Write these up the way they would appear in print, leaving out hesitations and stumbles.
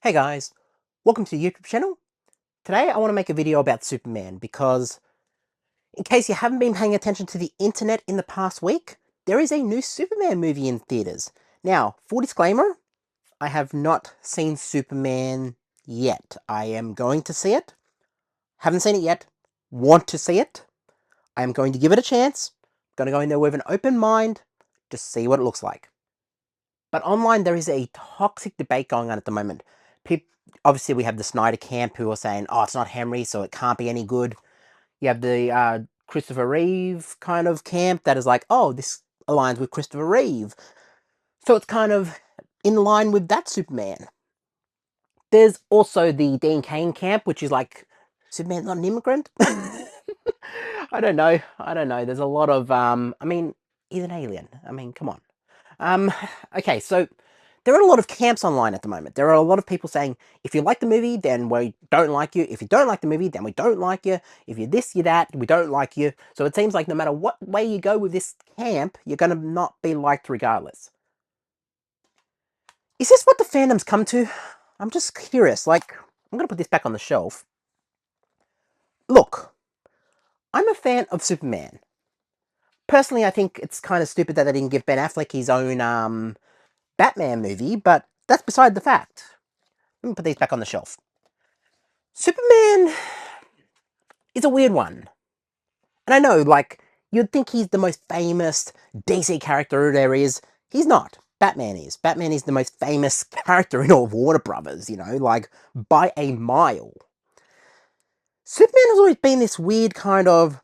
Hey guys, welcome to the YouTube channel. Today I want to make a video about Superman because in case you haven't been paying attention to the internet in the past week, there is a new Superman movie in theaters. Now, full disclaimer, I have not seen Superman yet. I am going to see it. Haven't seen it yet. Want to see it. I am going to give it a chance. Going to go in there with an open mind. Just see what it looks like. But online there is a toxic debate going on at the moment. Obviously we have the Snyder camp who are saying, oh, it's not Henry, so it can't be any good. You have the Christopher Reeve kind of camp that is like, oh, this aligns with Christopher Reeve. So it's kind of in line with that Superman. There's also the Dean Cain camp, which is like, Superman's not an immigrant? I don't know. There's a lot of, I mean, he's an alien. I mean, come on. Okay, so there are a lot of camps online at the moment. There are a lot of people saying, if you like the movie, then we don't like you. If you don't like the movie, then we don't like you. If you're this, you're that, we don't like you. So it seems like no matter what way you go with this camp, you're going to not be liked regardless. Is this what the fandom's come to? I'm just curious. Like, I'm going to put this back on the shelf. Look, I'm a fan of Superman. Personally, I think it's kind of stupid that they didn't give Ben Affleck his own Batman movie, but that's beside the fact. Let me put these back on the shelf. Superman is a weird one. And I know, like, you'd think he's the most famous DC character there is. He's not. Batman is. Batman is the most famous character in all of Warner Brothers, you know, like, by a mile. Superman has always been this weird kind of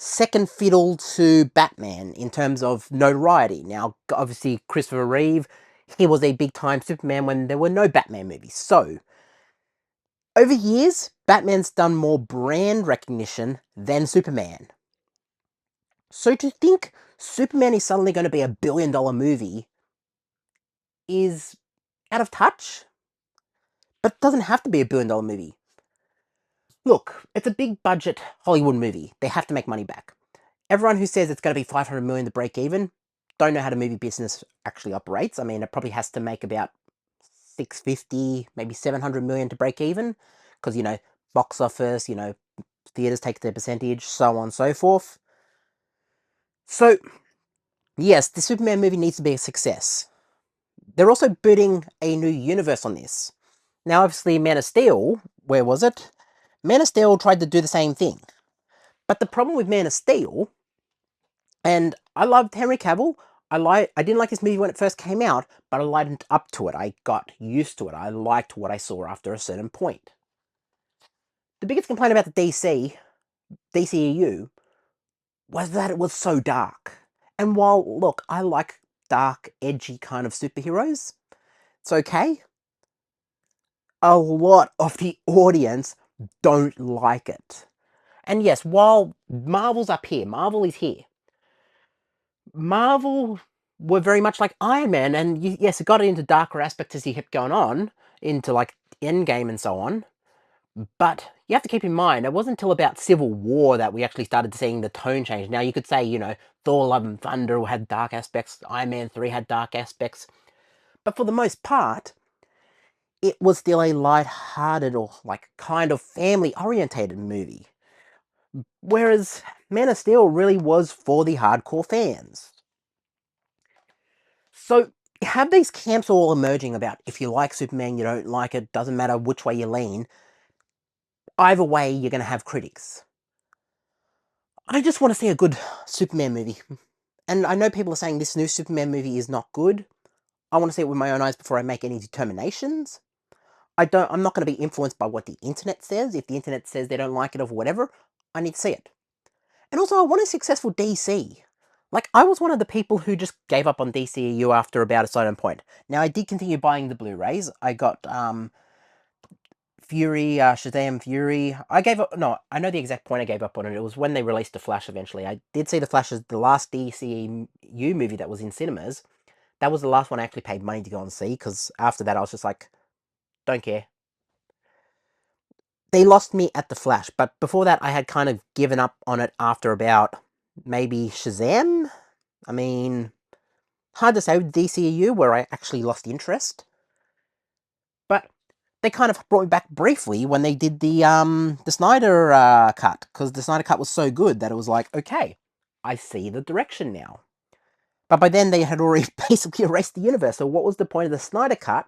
second fiddle to Batman in terms of notoriety. Now, obviously, Christopher Reeve, he was a big-time Superman when there were no Batman movies. So, over years, Batman's done more brand recognition than Superman. So to think Superman is suddenly going to be a billion-dollar movie is out of touch. But it doesn't have to be a billion-dollar movie. Look, it's a big-budget Hollywood movie. They have to make money back. Everyone who says it's going to be $500 million to break even don't know how the movie business actually operates. I mean, it probably has to make about 650, maybe 700 million to break even. Because, you know, box office, you know, theaters take their percentage, so on and so forth. So, yes, the Superman movie needs to be a success. They're also building a new universe on this. Now, obviously, Man of Steel, where was it? Man of Steel tried to do the same thing. But the problem with Man of Steel, and I loved Henry Cavill, I didn't like this movie when it first came out, but I lightened up to it. I got used to it. I liked what I saw after a certain point. The biggest complaint about the DCEU, was that it was so dark. And while, look, I like dark, edgy kind of superheroes, it's okay. A lot of the audience don't like it. And yes, while Marvel's up here, Marvel is here. Marvel were very much like Iron Man, and yes, it got into darker aspects as he kept going on, into like Endgame and so on. But you have to keep in mind, it wasn't until about Civil War that we actually started seeing the tone change. Now, you could say, you know, Thor Love and Thunder had dark aspects, Iron Man 3 had dark aspects. But for the most part, it was still a light-hearted or, like, kind of family-orientated movie. Whereas Man of Steel really was for the hardcore fans. So, you have these camps all emerging about if you like Superman, you don't like it, doesn't matter which way you lean. Either way, you're going to have critics. I just want to see a good Superman movie. And I know people are saying this new Superman movie is not good. I want to see it with my own eyes before I make any determinations. I'm not going to be influenced by what the internet says. If the internet says they don't like it or whatever, I need to see it. And also, I want a successful DC. Like, I was one of the people who just gave up on DCEU after about a certain point. Now, I did continue buying the Blu-rays. I got, Fury, Shazam Fury. I gave up, no, I know the exact point I gave up on it. It was when they released The Flash eventually. I did see The Flash as the last DCEU movie that was in cinemas. That was the last one I actually paid money to go and see, because after that I was just like, don't care. They lost me at The Flash, but before that I had kind of given up on it after about maybe Shazam? I mean, hard to say with DCEU where I actually lost interest. But they kind of brought me back briefly when they did the Snyder cut, because the Snyder cut was so good that it was like, okay, I see the direction now. But by then they had already basically erased the universe. So what was the point of the Snyder cut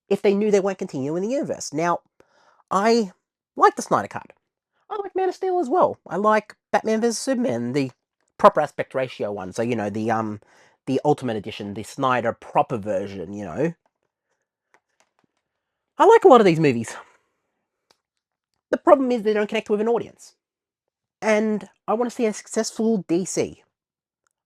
if they knew they weren't continuing the universe? Now, I like the Snyder cut. I like Man of Steel as well. I like Batman vs Superman, the proper aspect ratio one. So the Ultimate Edition, the Snyder proper version. I like a lot of these movies. The problem is they don't connect with an audience. And I want to see a successful DC.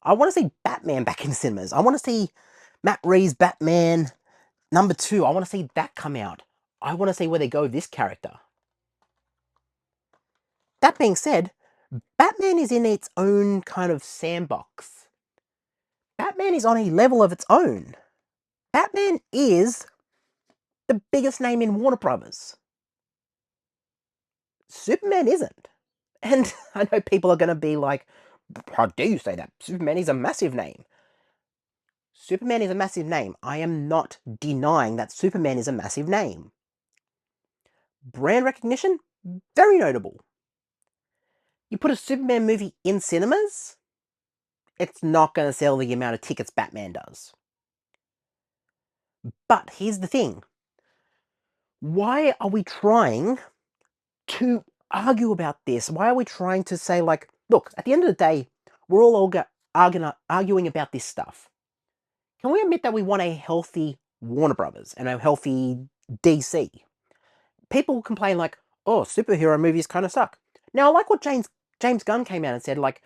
I want to see Batman back in cinemas. I want to see Matt Reeves' Batman #2. I want to see that come out. I want to see where they go with this character. That being said, Batman is in its own kind of sandbox. Batman is on a level of its own. Batman is the biggest name in Warner Brothers. Superman isn't. And I know people are going to be like, how dare you say that? Superman is a massive name. Superman is a massive name. I am not denying that Superman is a massive name. Brand recognition, very notable. You put a Superman movie in cinemas, it's not going to sell the amount of tickets Batman does. But here's the thing. Why are we trying to argue about this? Why are we trying to say, like, look, at the end of the day, we're all arguing about this stuff. Can we admit that we want a healthy Warner Brothers and a healthy DC? People complain like, oh, superhero movies kind of suck. Now, I like what James Gunn came out and said, like,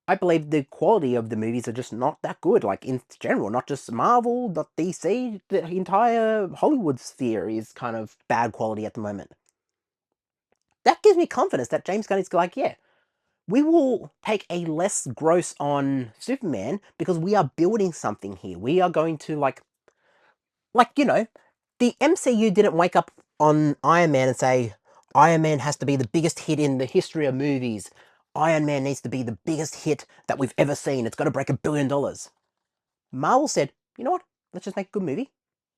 I believe the quality of the movies are just not that good, like, in general, not just Marvel, not DC, the entire Hollywood sphere is kind of bad quality at the moment. That gives me confidence that James Gunn is like, yeah, we will take a less gross on Superman because we are building something here. We are going to, the MCU didn't wake up on Iron Man and say, Iron Man has to be the biggest hit in the history of movies. Iron Man needs to be the biggest hit that we've ever seen. It's got to break $1 billion. Marvel said, you know what? Let's just make a good movie.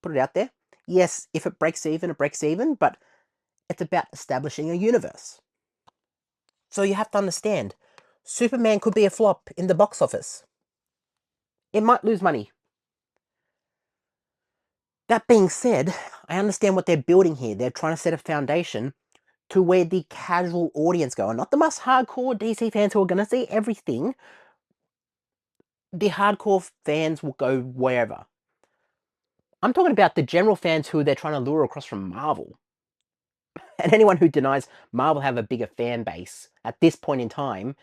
Put it out there. Yes, if it breaks even, it breaks even, but it's about establishing a universe. So you have to understand, Superman could be a flop in the box office. It might lose money. That being said, I understand what they're building here. They're trying to set a foundation to where the casual audience go, and not the most hardcore DC fans who are going to see everything. The hardcore fans will go wherever. I'm talking about the general fans who they're trying to lure across from Marvel. And anyone who denies Marvel have a bigger fan base at this point in time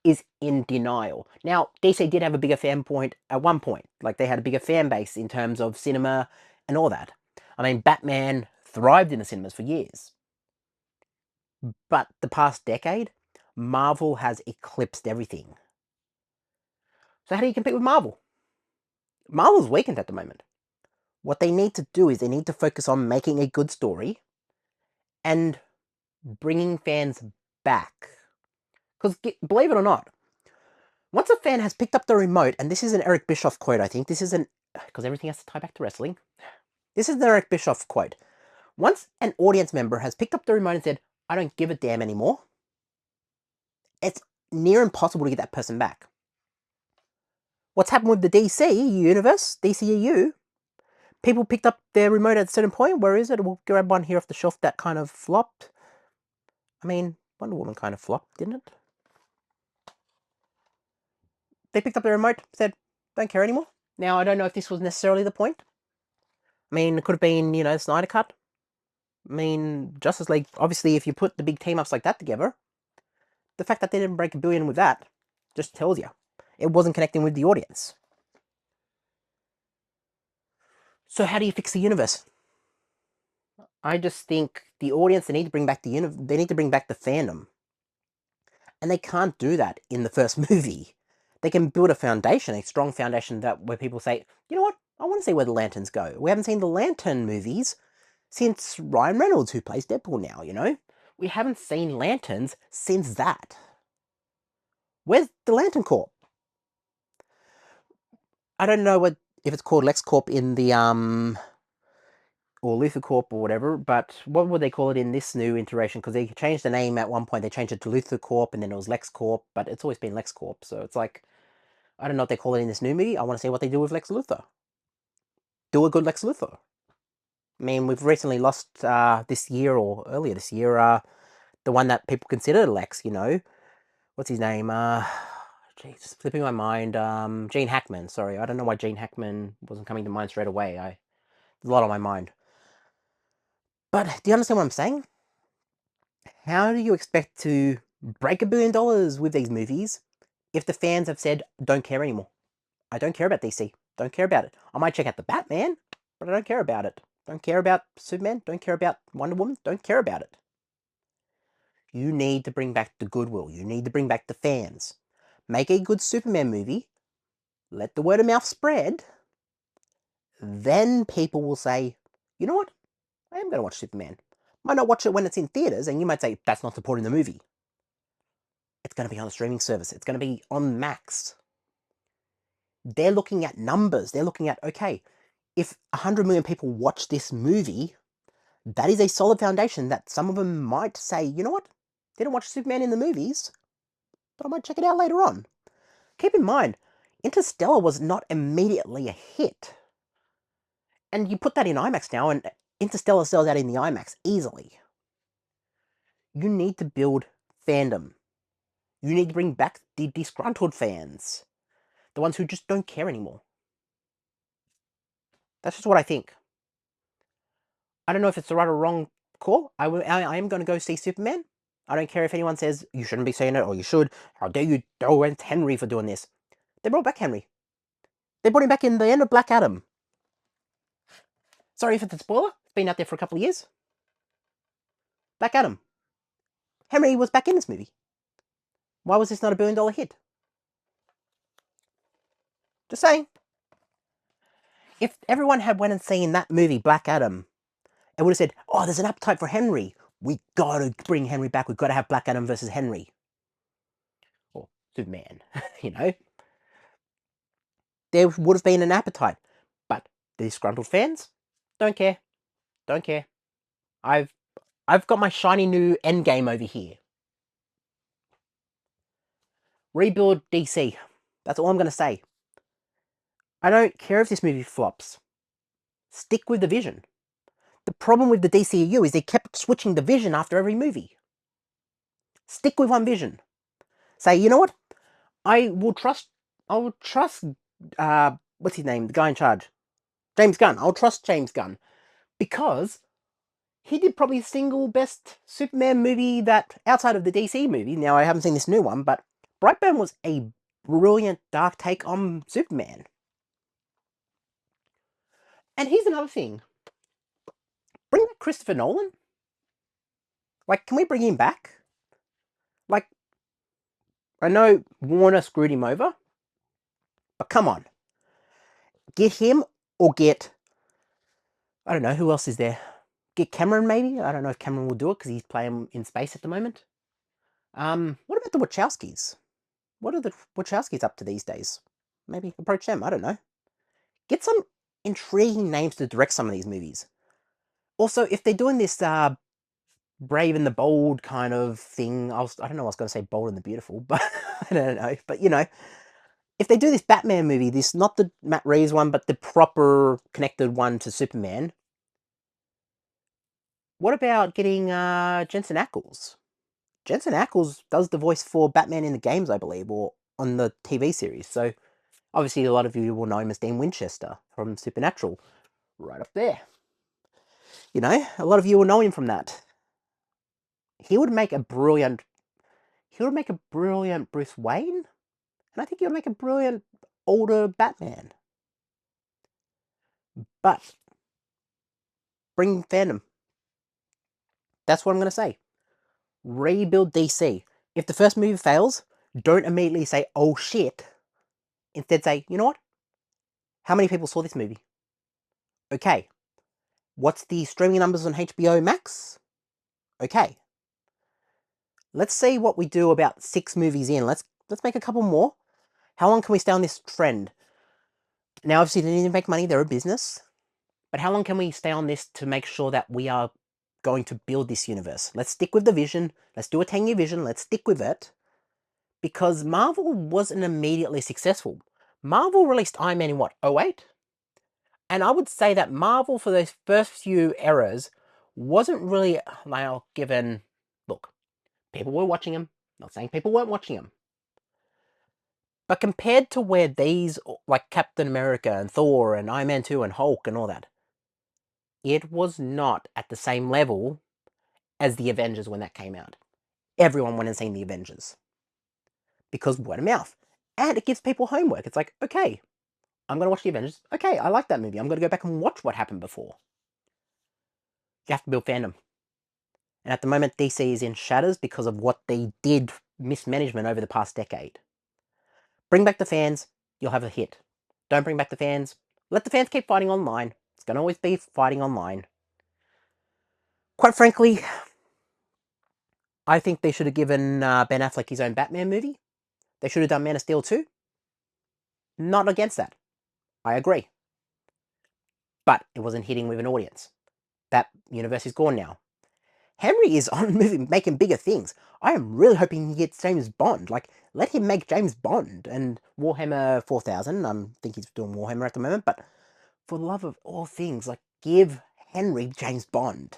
is in denial. Now, DC did have a bigger fan point at one point. Like, they had a bigger fan base in terms of cinema and all that. I mean, Batman thrived in the cinemas for years. But the past decade, Marvel has eclipsed everything. So how do you compete with Marvel? Marvel's weakened at the moment. What they need to do is they need to focus on making a good story and bringing fans back. Because, believe it or not, once a fan has picked up the remote, and this is an Eric Bischoff quote, I think, because everything has to tie back to wrestling. This is an Eric Bischoff quote. Once an audience member has picked up the remote and said, I don't give a damn anymore, it's near impossible to get that person back. What's happened with the DC universe, DCEU, people picked up their remote at a certain point. Where is it? We'll grab one here off the shelf that kind of flopped. I mean, Wonder Woman kind of flopped, didn't it? They picked up their remote, said, don't care anymore. Now, I don't know if this was necessarily the point. I mean, it could have been, Snyder Cut. I mean, Justice League, obviously, if you put the big team-ups like that together, the fact that they didn't break $1 billion with that just tells you it wasn't connecting with the audience. So how do you fix the universe? I just think the audience, they need to bring back they need to bring back the fandom. And they can't do that in the first movie. They can build a foundation, a strong foundation where people say, you know what, I want to see where the Lanterns go. We haven't seen the Lantern movies since Ryan Reynolds, who plays Deadpool now, We haven't seen Lanterns since that. Where's the Lantern Corps? I don't know if it's called LexCorp in the or LuthorCorp or whatever, but what would they call it in this new iteration? Because they changed the name at one point. They changed it to LuthorCorp, and then it was LexCorp, but it's always been LexCorp. So it's like, I don't know what they call it in this new movie. I want to see what they do with Lex Luthor. Do a good Lex Luthor. I mean, we've recently lost this year or earlier this year the one that people consider Lex. You know, what's his name? Geez, just flipping my mind. Gene Hackman. Sorry, I don't know why Gene Hackman wasn't coming to mind straight away. There's a lot on my mind. But do you understand what I'm saying? How do you expect to break $1 billion with these movies if the fans have said, don't care anymore? I don't care about DC. Don't care about it. I might check out the Batman, but I don't care about it. Don't care about Superman. Don't care about Wonder Woman. Don't care about it. You need to bring back the goodwill. You need to bring back the fans. Make a good Superman movie. Let the word of mouth spread. Then people will say, you know what? I am going to watch Superman. Might not watch it when it's in theaters, and you might say, that's not supporting the movie. It's going to be on a streaming service. It's going to be on Max. They're looking at numbers. They're looking at, okay, if 100 million people watch this movie, that is a solid foundation that some of them might say, you know what? Didn't watch Superman in the movies, but I might check it out later on. Keep in mind, Interstellar was not immediately a hit. And you put that in IMAX now, and Interstellar sells out in the IMAX easily. You need to build fandom. You need to bring back the disgruntled fans. The ones who just don't care anymore. That's just what I think. I don't know if it's the right or wrong call. I am going to go see Superman. I don't care if anyone says you shouldn't be saying it or you should. How dare you against Henry for doing this? They brought back Henry. They brought him back in the end of Black Adam. Sorry if it's a spoiler. It's been out there for a couple of years. Black Adam. Henry was back in this movie. Why was this not a $1 billion hit? Just saying. If everyone had went and seen that movie, Black Adam, and would have said, oh, there's an appetite for Henry. We gotta bring Henry back. We've got to have Black Adam versus Henry. Or Superman, you know. There would have been an appetite. But the disgruntled fans don't care. Don't care. I've got my shiny new endgame over here. Rebuild DC. That's all I'm going to say. I don't care if this movie flops. Stick with the vision. The problem with the DCEU is they kept switching the vision after every movie. Stick with one vision. Say, you know what? I will trust, what's his name? The guy in charge. James Gunn. I'll trust James Gunn. Because he did probably the single best Superman movie that, outside of the DC movie, now I haven't seen this new one, but Brightburn was a brilliant dark take on Superman. And here's another thing. Bring back Christopher Nolan? Like, can we bring him back? Like, I know Warner screwed him over, but come on. Get him or get, I don't know, who else is there? Get Cameron, maybe? I don't know if Cameron will do it because he's playing in space at the moment. What about the Wachowskis? What are the Wachowskis up to these days? Maybe approach them, I don't know. Get some intriguing names to direct some of these movies. Also, if they're doing this Brave and the Bold kind of thing, I don't know, I was going to say Bold and the Beautiful, but I don't know. But, you know, if they do this Batman movie, this, not the Matt Reeves one, but the proper connected one to Superman, what about getting Jensen Ackles? Jensen Ackles does the voice for Batman in the games, I believe, or on the TV series. So, obviously, a lot of you will know him as Dean Winchester from Supernatural. Right up there. You know, a lot of you will know him from that. He would make a brilliant Bruce Wayne, and I think he would make a brilliant older Batman. But bring fandom. That's what I'm going to say. Rebuild DC. If the first movie fails, don't immediately say, oh shit. Instead say, you know what? How many people saw this movie? Okay. What's the streaming numbers on HBO Max? Okay. Let's see what we do about 6 movies in. Let's make a couple more. How long can we stay on this trend? Now, obviously, they need to make money. They're a business. But how long can we stay on this to make sure that we are going to build this universe? Let's stick with the vision. Let's do a 10-year vision. Let's stick with it. Because Marvel wasn't immediately successful. Marvel released Iron Man in what, 08? And I would say that Marvel for those first few eras wasn't really, well, given, look, people were watching them. Not saying people weren't watching them. But compared to where these, like Captain America and Thor and Iron Man 2 and Hulk and all that, it was not at the same level as the Avengers when that came out. Everyone went and seen the Avengers. Because word of mouth. And it gives people homework. It's like, okay, I'm going to watch the Avengers. Okay, I like that movie. I'm going to go back and watch what happened before. You have to build fandom. And at the moment, DC is in shatters because of what they did mismanagement over the past decade. Bring back the fans, you'll have a hit. Don't bring back the fans, let the fans keep fighting online. It's going to always be fighting online. Quite frankly, I think they should have given Ben Affleck his own Batman movie. They should have done Man of Steel 2. Not against that. I agree. But it wasn't hitting with an audience. That universe is gone now. Henry is on moving, making bigger things. I am really hoping he gets James Bond. Like, let him make James Bond and Warhammer 4000. I think he's doing Warhammer at the moment, but for the love of all things, like, give Henry James Bond.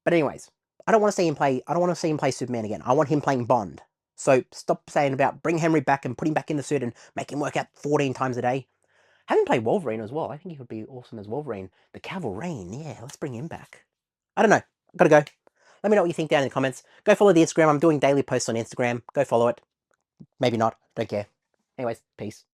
But anyways, I don't want to see him play Superman again. I want him playing Bond. So stop saying about bring Henry back and put him back in the suit and make him work out 14 times a day. Have him play Wolverine as well. I think he would be awesome as Wolverine. The Cavalrine, yeah, let's bring him back. I don't know. Gotta go. Let me know what you think down in the comments. Go follow the Instagram. I'm doing daily posts on Instagram. Go follow it. Maybe not. Don't care. Anyways, peace.